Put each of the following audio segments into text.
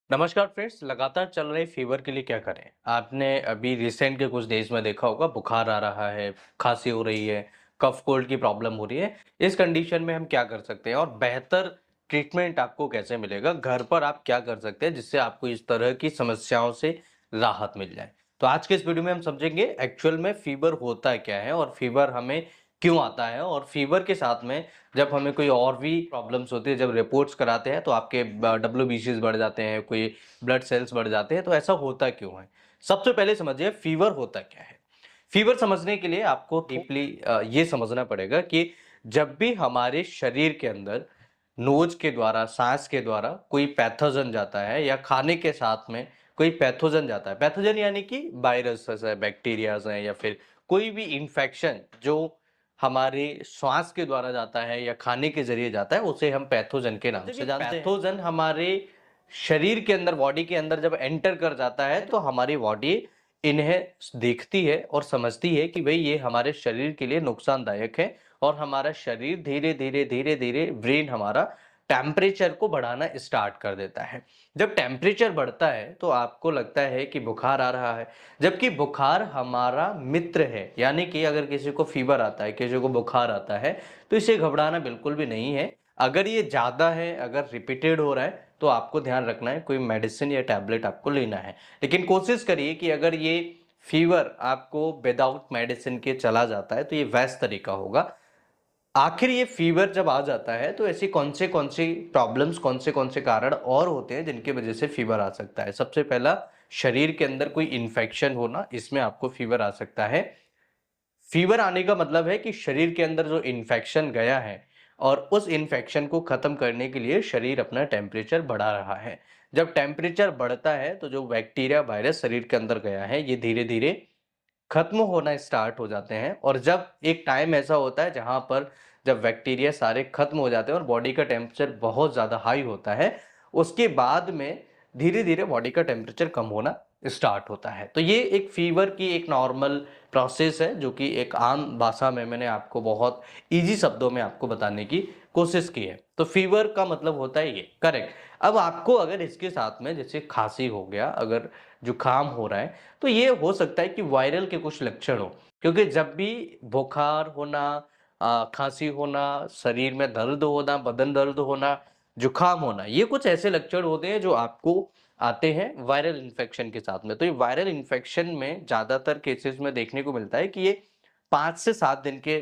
नमस्कार फ्रेंड्स। लगातार चल रहे फीवर के लिए क्या करें? आपने अभी रिसेंट के कुछ डेज में देखा होगा, बुखार आ रहा है, खांसी हो रही है, कफ कोल्ड की प्रॉब्लम हो रही है। इस कंडीशन में हम क्या कर सकते हैं और बेहतर ट्रीटमेंट आपको कैसे मिलेगा? घर पर आप क्या कर सकते हैं जिससे आपको इस तरह की समस्याओं से राहत मिल जाए? तो आज के इस वीडियो में हम समझेंगे एक्चुअल में फीवर होता क्या है और फीवर हमें क्यों आता है, और फीवर के साथ में जब हमें कोई और भी प्रॉब्लम्स होती है, जब रिपोर्ट्स कराते हैं तो आपके डब्ल्यूबीसीज बढ़ जाते हैं, कोई ब्लड सेल्स बढ़ जाते हैं, तो ऐसा होता क्यों है? सबसे पहले समझिए फीवर होता क्या है। फीवर समझने के लिए आपको डीपली ये समझना पड़ेगा कि जब भी हमारे शरीर के अंदर नोज के द्वारा, सांस के द्वारा कोई पैथोजन जाता है या खाने के साथ में कोई पैथोजन जाता है, पैथोजन यानी कि वायरस है, बैक्टीरियाज हैं, या फिर कोई भी इंफेक्शन जो हमारे श्वास के द्वारा जाता है या खाने के जरिए जाता है, उसे हम पैथोजन के नाम से जानते हैं। पैथोजन हमारे शरीर के अंदर, बॉडी के अंदर जब एंटर कर जाता है तो हमारी बॉडी इन्हें देखती है और समझती है कि भाई ये हमारे शरीर के लिए नुकसानदायक है, और हमारा शरीर धीरे धीरे धीरे धीरे ब्रेन हमारा टेम्परेचर को बढ़ाना स्टार्ट कर देता है। जब टेम्परेचर बढ़ता है तो आपको लगता है कि बुखार आ रहा है, जबकि बुखार हमारा मित्र है। यानी कि अगर किसी को फीवर आता है, किसी को बुखार आता है, तो इसे घबराना बिल्कुल भी नहीं है। अगर ये ज़्यादा है, अगर रिपीटेड हो रहा है, तो आपको ध्यान रखना है, कोई मेडिसिन या टैबलेट आपको लेना है। लेकिन कोशिश करिए कि अगर ये फीवर आपको विदाउट मेडिसिन के चला जाता है तो ये बेस्ट तरीका होगा। आखिर ये फीवर जब आ जाता है तो ऐसी कौन सी प्रॉब्लम्स, कौन से कारण और होते हैं जिनकी वजह से फीवर आ सकता है? सबसे पहला, शरीर के अंदर कोई इन्फेक्शन होना, इसमें आपको फीवर आ सकता है। फीवर आने का मतलब है कि शरीर के अंदर जो इन्फेक्शन गया है और उस इन्फेक्शन को खत्म करने के लिए शरीर अपना टेम्परेचर बढ़ा रहा है। जब टेम्परेचर बढ़ता है तो जो बैक्टीरिया, वायरस शरीर के अंदर गया है, ये धीरे धीरे खत्म होना स्टार्ट हो जाते हैं। और जब एक टाइम ऐसा होता है जहां पर जब बैक्टीरिया सारे खत्म हो जाते हैं और बॉडी का टेम्परेचर बहुत ज़्यादा हाई होता है, उसके बाद में धीरे धीरे बॉडी का टेम्परेचर कम होना स्टार्ट होता है। तो ये एक फीवर की एक नॉर्मल प्रोसेस है, जो कि एक आम भाषा में मैंने आपको बहुत इजी शब्दों में आपको बताने की कोशिश की है। तो फीवर का मतलब होता है ये, करेक्ट। अब आपको अगर इसके साथ में जैसे खांसी हो गया, अगर जुकाम हो रहा है, तो ये हो सकता है कि वायरल के कुछ लक्षण हो। क्योंकि जब भी बुखार होना, खांसी होना, शरीर में दर्द होना, बदन दर्द होना, जुकाम होना, ये कुछ ऐसे लक्षण होते हैं जो आपको आते हैं वायरल इन्फेक्शन के साथ में। तो ये वायरल इन्फेक्शन में ज़्यादातर केसेस में देखने को मिलता है कि ये 5 से 7 दिन के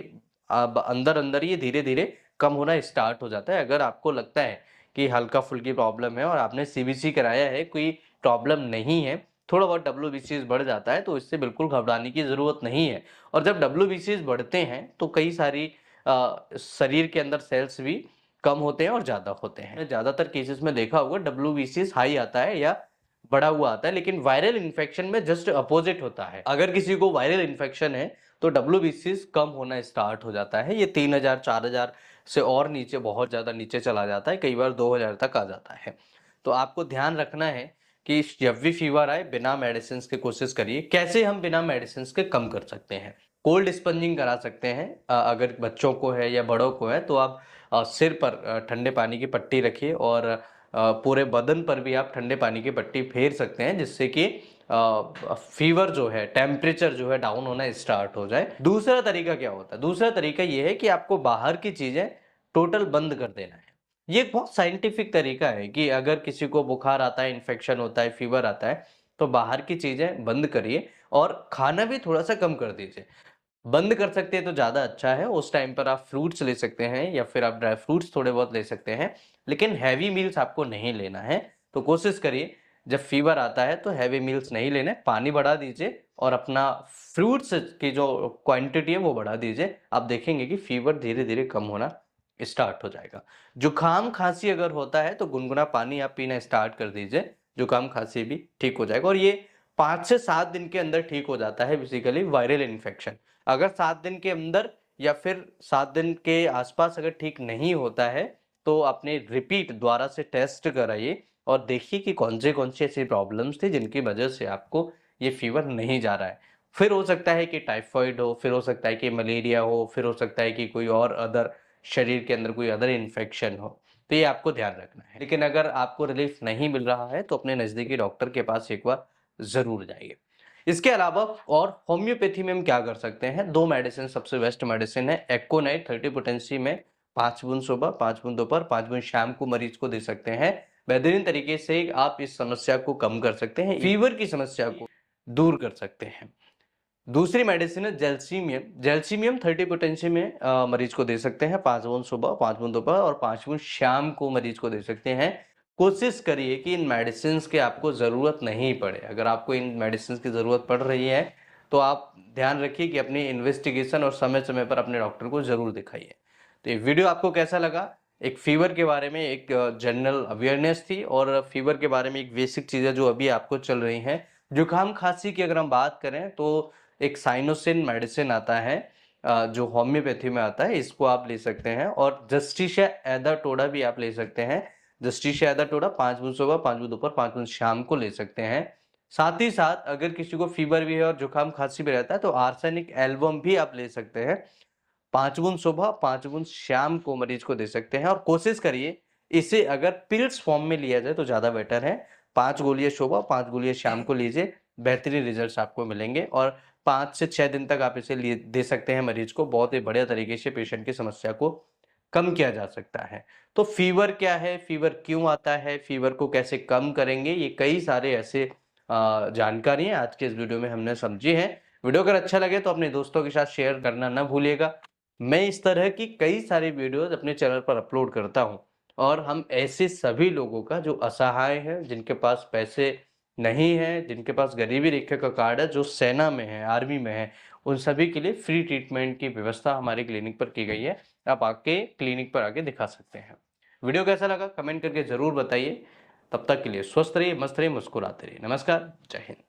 अंदर-अंदर ये धीरे-धीरे कम होना स्टार्ट हो जाता है। अगर आपको लगता है कि हल्का-फुल्की प्रॉब्लम है और आपने सीबीसी कराया है, कोई प्रॉब्लम नहीं है, थोड़ा बहुत डब्ल्यूबीसीज बढ़ जाता है, तो इससे बिल्कुल घबराने की ज़रूरत नहीं है। और जब डब्ल्यूबीसीज बढ़ते हैं तो कई सारी शरीर के अंदर सेल्स भी कम होते हैं और ज़्यादा होते हैं। ज़्यादातर केसेस में देखा होगा डब्ल्यूबीसीज हाई आता है या बढ़ा हुआ आता है, लेकिन वायरल इन्फेक्शन में जस्ट अपोजिट होता है। अगर किसी को वायरल इन्फेक्शन है तो डब्ल्यूबीसीज कम होना स्टार्ट हो जाता है। ये 3000 4000 से और नीचे, बहुत ज़्यादा नीचे चला जाता है, कई बार 2000 तक आ जाता है। तो आपको ध्यान रखना है कि जब भी फीवर आए बिना मेडिसिन के कोशिश करिए। कैसे हम बिना मेडिसिन के कम कर सकते हैं? कोल्ड स्पंजिंग करा सकते हैं। अगर बच्चों को है या बड़ों को है तो आप सिर पर ठंडे पानी की पट्टी रखिए, और पूरे बदन पर भी आप ठंडे पानी की पट्टी फेर सकते हैं, जिससे कि फीवर जो है, टेम्परेचर जो है डाउन होना स्टार्ट हो जाए। दूसरा तरीका क्या होता है? दूसरा तरीका ये है कि आपको बाहर की चीजें टोटल बंद कर देना है। ये एक बहुत साइंटिफिक तरीका है कि अगर किसी को बुखार आता है, इन्फेक्शन होता है, फीवर आता है, तो बाहर की चीजें बंद करिए और खाना भी थोड़ा सा कम कर दीजिए। बंद कर सकते हैं तो ज़्यादा अच्छा है। उस टाइम पर आप फ्रूट्स ले सकते हैं या फिर आप ड्राई फ्रूट्स थोड़े बहुत ले सकते हैं, लेकिन हैवी मील्स आपको नहीं लेना है। तो कोशिश करिए जब फीवर आता है तो हैवी मील्स नहीं लेने, पानी बढ़ा दीजिए और अपना फ्रूट्स की जो क्वांटिटी है वो बढ़ा दीजिए। आप देखेंगे कि फीवर धीरे धीरे कम होना स्टार्ट हो जाएगा। जुकाम खांसी अगर होता है तो गुनगुना पानी आप पीना स्टार्ट कर दीजिए, जुकाम खांसी भी ठीक हो जाएगा। और ये 5 से 7 दिन के अंदर ठीक हो जाता है बेसिकली वायरल इन्फेक्शन। अगर 7 दिन के अंदर या फिर 7 दिन के आसपास अगर ठीक नहीं होता है, तो अपने रिपीट दोबारा से टेस्ट कराइए और देखिए कि कौन सी ऐसी प्रॉब्लम्स थी जिनकी वजह से आपको ये फीवर नहीं जा रहा है। फिर हो सकता है कि टाइफाइड हो, फिर हो सकता है कि मलेरिया हो, फिर हो सकता है कि कोई और अदर शरीर के अंदर कोई अदर इन्फेक्शन हो। तो ये आपको ध्यान रखना है। लेकिन अगर आपको रिलीफ नहीं मिल रहा है तो अपने नज़दीकी डॉक्टर के पास एक बार ज़रूर जाइए। इसके अलावा और होम्योपैथी में हम क्या कर सकते हैं, 2 मेडिसिन सबसे बेस्ट मेडिसिन है। एक्कोनाइट 30 पोटेंसी में 5 बूंद सुबह, 5 बूंद दोपहर, 5 बूंद शाम को मरीज को दे सकते हैं। बेहतरीन तरीके से आप इस समस्या को कम कर सकते हैं, फीवर की समस्या को दूर कर सकते हैं। दूसरी मेडिसिन है जेल्सीमियम। जेल्सीमियम 30 पोटेंसी में मरीज को दे सकते हैं, 5 बूंद सुबह, 5 बूंद दोपहर और 5 बूंद शाम को मरीज को दे सकते हैं। कोशिश करिए कि इन मेडिसिन की आपको ज़रूरत नहीं पड़े। अगर आपको इन मेडिसिन की ज़रूरत पड़ रही है तो आप ध्यान रखिए कि अपनी इन्वेस्टिगेशन और समय-समय पर अपने डॉक्टर को ज़रूर दिखाइए। तो ये वीडियो आपको कैसा लगा? एक फीवर के बारे में एक जनरल अवेयरनेस थी और फीवर के बारे में एक बेसिक चीज़ें जो अभी आपको चल रही हैं। जुकाम खांसी की अगर हम बात करें तो एक साइनोसिन मेडिसिन आता है जो होम्योपैथी में आता है, इसको आप ले सकते हैं और जस्टिशिया एदाटोडा भी आप ले सकते हैं। जस्टिशिया एदाटोडा 5 बूंद सुबह, 5 बूंद दोपहर, 5 बूंद शाम को ले सकते हैं। साथ ही साथ अगर किसी को फीवर भी है और जुकाम खांसी भी रहता है तो आर्सेनिक एल्बम भी आप ले सकते हैं। 5 बूंद सुबह, 5 बूंद शाम को मरीज को दे सकते हैं और कोशिश करिए इसे अगर पिल्स फॉर्म में लिया जाए तो ज़्यादा बेटर है। 5 गोलियाँ सुबह, 5 गोलियाँ शाम को लीजिए, बेहतरीन रिजल्ट्स आपको मिलेंगे और 5 से 6 दिन तक आप इसे लिए दे सकते हैं मरीज को। बहुत ही बढ़िया तरीके से पेशेंट की समस्या को कम किया जा सकता है। तो फीवर क्या है? फीवर क्यों आता है? फीवर को कैसे कम करेंगे? ये कई सारे ऐसे जानकारियाँ आज के इस वीडियो में हमने समझी हैं। वीडियो अगर अच्छा लगे तो अपने दोस्तों के साथ शेयर करना ना भूलिएगा। मैं इस तरह की कई सारी वीडियोज़ अपने चैनल पर अपलोड करता हूँ और हम ऐसे सभी लोगों का जो असहाय हैं, जिनके पास पैसे नहीं हैं, जिनके पास गरीबी रेखा का कार्ड है, जो सेना में है, आर्मी में है, उन सभी के लिए फ्री ट्रीटमेंट की व्यवस्था हमारे क्लिनिक पर की गई है। आप आके क्लिनिक पर आके दिखा सकते हैं। वीडियो कैसा लगा कमेंट करके ज़रूर बताइए। तब तक के लिए स्वस्थ रहिए, मस्त रहिए, मुस्कुराते रहिए। नमस्कार, जय हिंद।